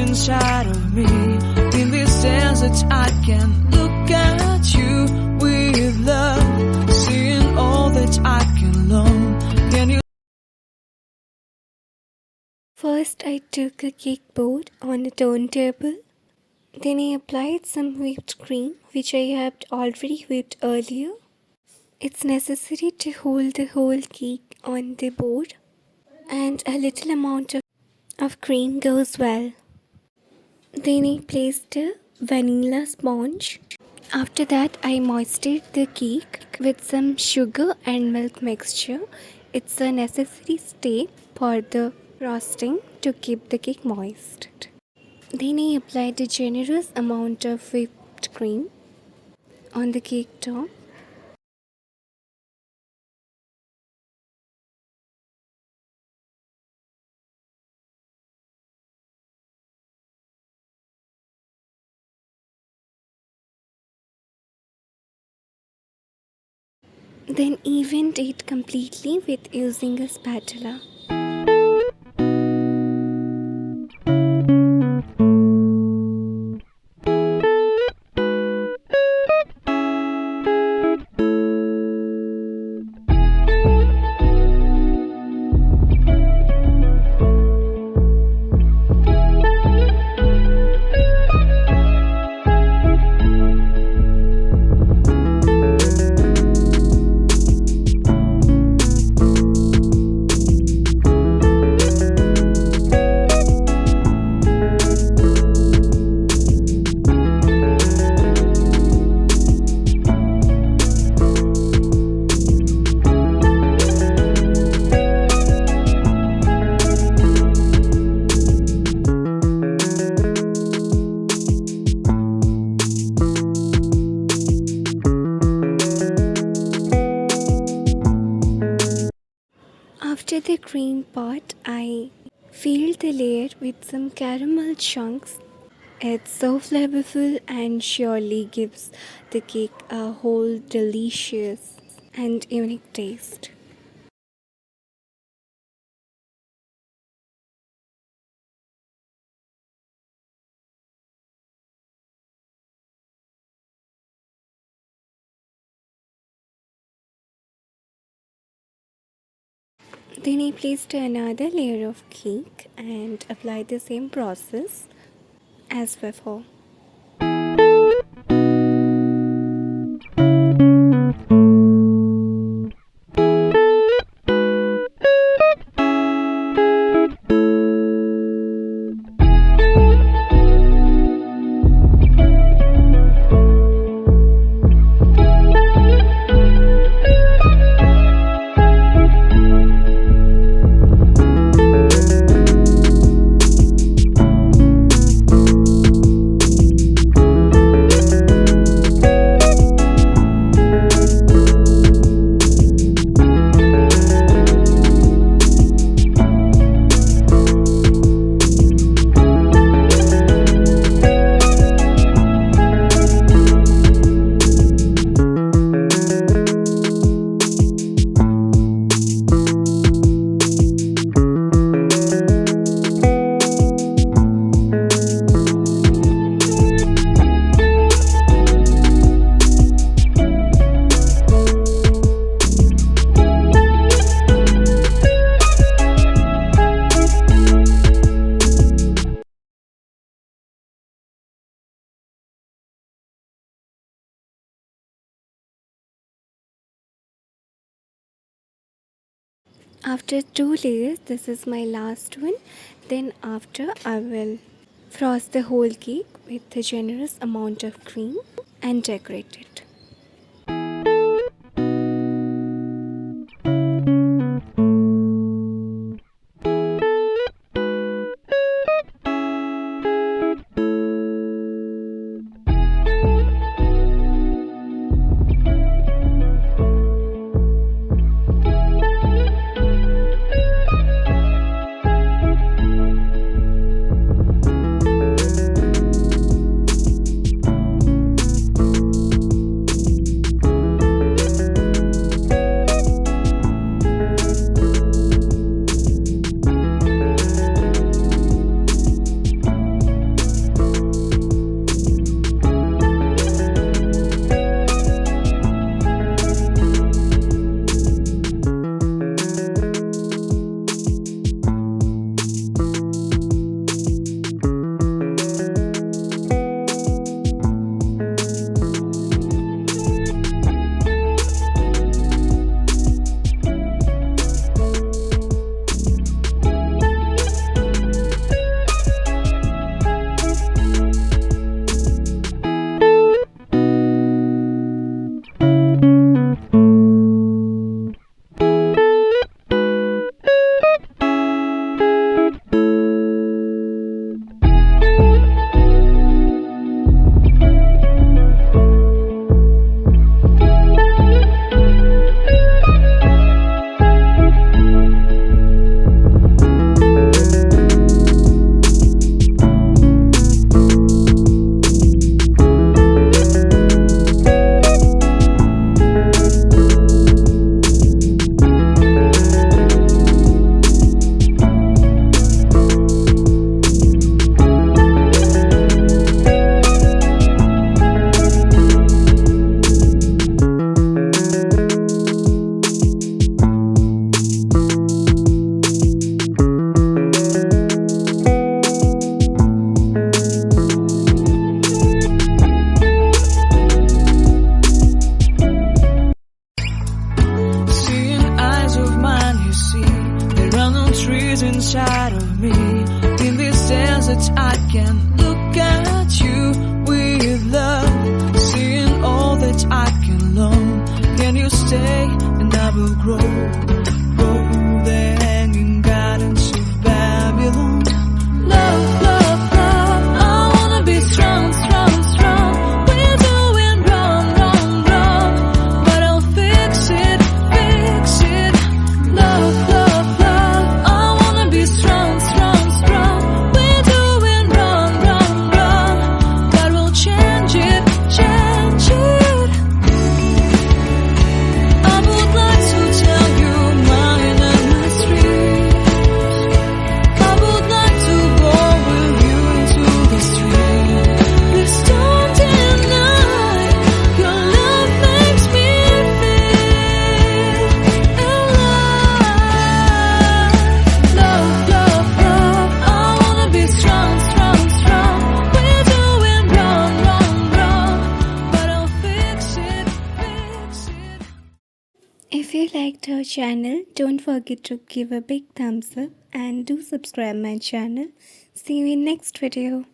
inside of me. In this sense that I can look at you with love, seeing all that I can learn. Can you? First, I took a cake board on a turntable. Then I applied some whipped cream, which I had already whipped earlier. It's necessary to hold the whole cake on the board, and a little amount of cream goes well. Then I placed a vanilla sponge. After that, I moistened the cake with some sugar and milk mixture. It's a necessary step for the frosting to keep the cake moist. Then I applied a generous amount of whipped cream on the cake top. Then evened it completely with using a spatula. After the cream part, I filled the layer with some caramel chunks. It's so flavorful and surely gives the cake a whole delicious and unique taste. Then I placed another layer of cake and applied the same process as before. After 2 layers, this is my last one. Then after I will frost the whole cake with a generous amount of cream and decorate it. is inside of me. In this dance that I can look at you with love, seeing all that I can learn. Can you stay and I will grow the hanging gardens of Babylon. Love, love, love, I wanna be strong, strong, strong. We're doing wrong, wrong, wrong, but I'll fix it, fix it. Love, love, love, I wanna be strong, strong, strong. We're doing wrong, wrong, wrong, but we'll change it, change it. I would like to tell you mine and my street. I would like to go with you into the street. Please don't deny your love makes me feel alive. Love, love, love, I wanna be strong, strong, strong. We're doing wrong, wrong, wrong, but I'll fix it, fix it. If you liked our channel, don't forget to give a big thumbs up and do subscribe my channel. See you in next video.